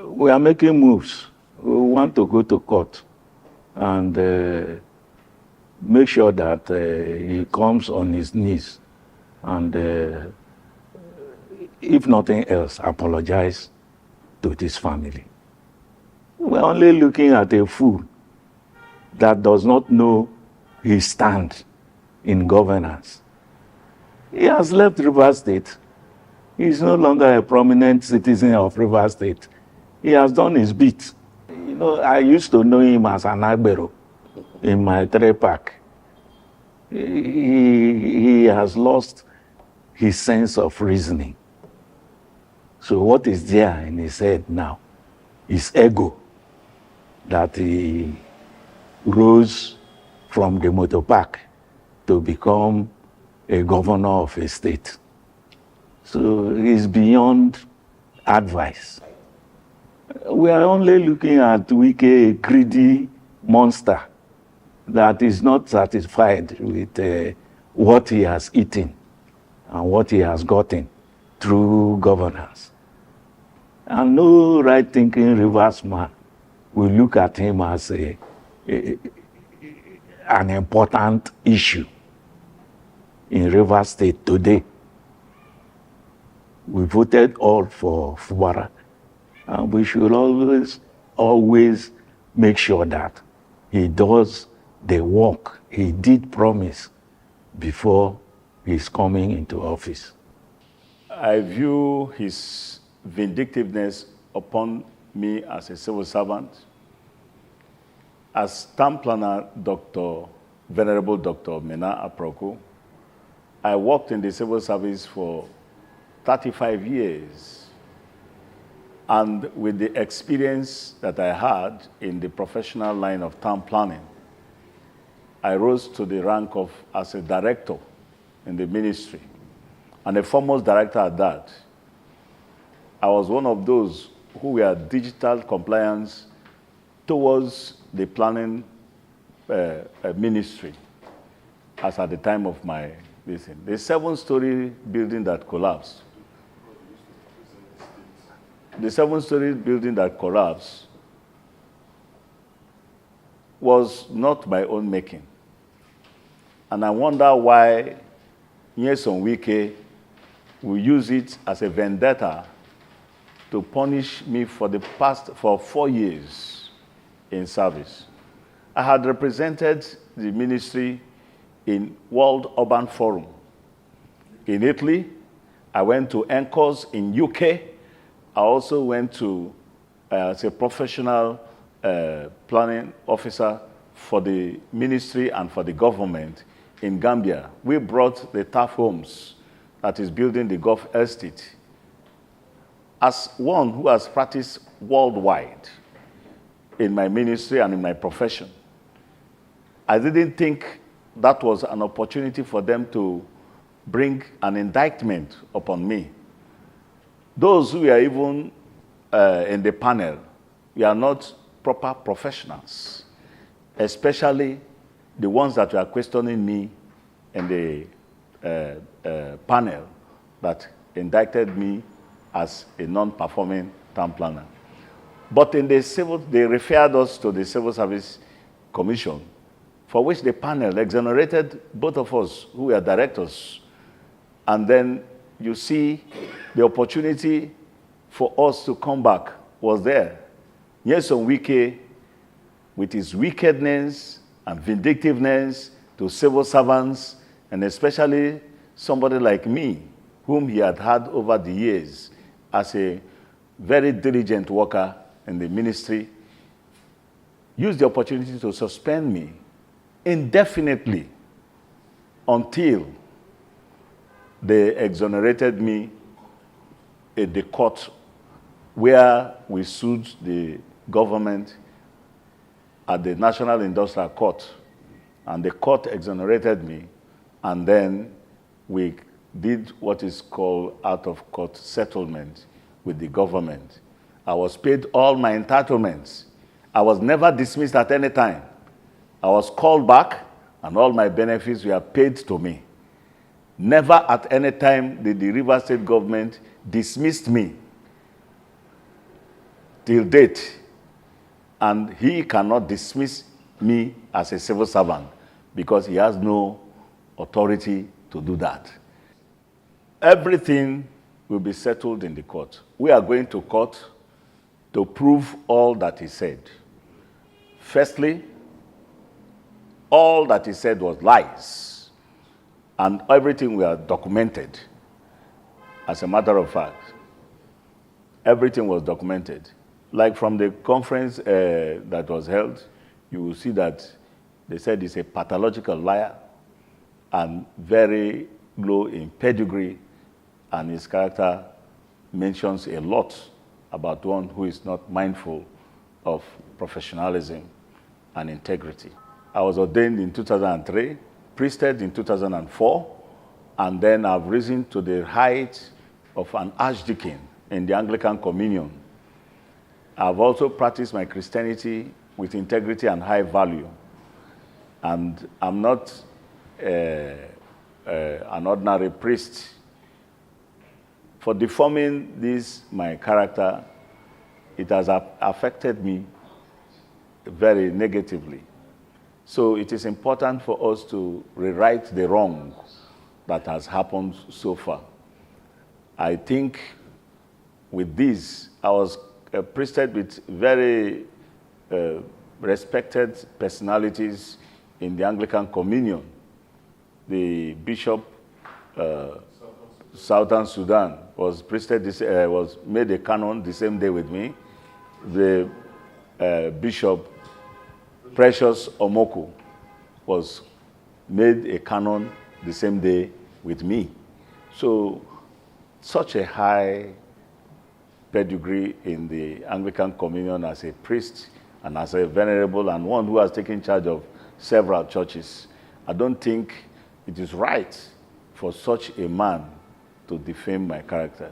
we are making moves. We want to go to court and make sure that he comes on his knees and, if nothing else, apologize to this family. We're only looking at a fool that does not know his stand in governance. He has left Rivers State. He is no longer a prominent citizen of Rivers State. He has done his bit. You know, I used to know him as an agbero in my trade park. He has lost his sense of reasoning. So what is there in his head now is ego, that he rose from the motor park to become a governor of a state. So he's beyond advice. We are only looking at Wike, a greedy monster that is not satisfied with what he has eaten and what he has gotten through governance. And no right-thinking reverse man will look at him as an important issue in Rivers State today. We voted all for Fubara, and we should always make sure that he does the work he did promise before he's coming into office. I view his vindictiveness upon me as a civil servant, as town planner Dr. Venerable Dr. Minakuro Aprioku. I worked in the civil service for 35 years. And with the experience that I had in the professional line of town planning, I rose to the rank of as a director in the ministry, and a foremost director at that. I was one of those who were digital compliance towards the planning ministry, as at the time of my visit. The 7-story building that collapsed. The 7-story building that collapsed was not my own making. And I wonder why Nyesom Wike will use it as a vendetta to punish me for 4 years in service. I had represented the ministry in World Urban Forum in Italy. I went to ENCOS in UK. I also went to, as a professional planning officer for the ministry and for the government in Gambia. We brought the TAF homes that is building the Gulf Estate. As one who has practiced worldwide in my ministry and in my profession, I didn't think that was an opportunity for them to bring an indictment upon me. Those who are even in the panel, we are not proper professionals, especially the ones that were questioning me in the panel that indicted me as a non-performing town planner. But in the civil, they referred us to the Civil Service Commission, for which the panel exonerated both of us who were directors. And then you see the opportunity for us to come back was there. Nyesom Wike, with his wickedness and vindictiveness to civil servants, and especially somebody like me, whom he had over the years as a very diligent worker in the ministry, used the opportunity to suspend me indefinitely until they exonerated me in the court where we sued the government at the National Industrial Court. And the court exonerated me, and then we did what is called out-of-court settlement with the government. I was paid all my entitlements. I was never dismissed at any time. I was called back, and all my benefits were paid to me. Never at any time did the Rivers State government dismiss me, till date, and he cannot dismiss me as a civil servant because he has no authority to do that. Everything will be settled in the court. We are going to court to prove all that he said. Firstly, all that he said was lies, and everything we are documented. As a matter of fact, everything was documented. Like from the conference that was held, you will see that they said he's a pathological liar and very low in pedigree, and his character mentions a lot about one who is not mindful of professionalism and integrity. I was ordained in 2003, priested in 2004, and then I've risen to the height of an archdeacon in the Anglican Communion. I've also practiced my Christianity with integrity and high value. And I'm not an ordinary priest. For deforming this, my character, it has affected me very negatively. So it is important for us to rewrite the wrong that has happened so far. I think with this, I was priested with very respected personalities in the Anglican Communion. The Bishop Southern Sudan was priested, was made a canon the same day with me. The Bishop Precious Omoku was made a canon the same day with me. So such a high pedigree in the Anglican Communion as a priest and as a venerable and one who has taken charge of several churches. I don't think it is right for such a man to defame my character.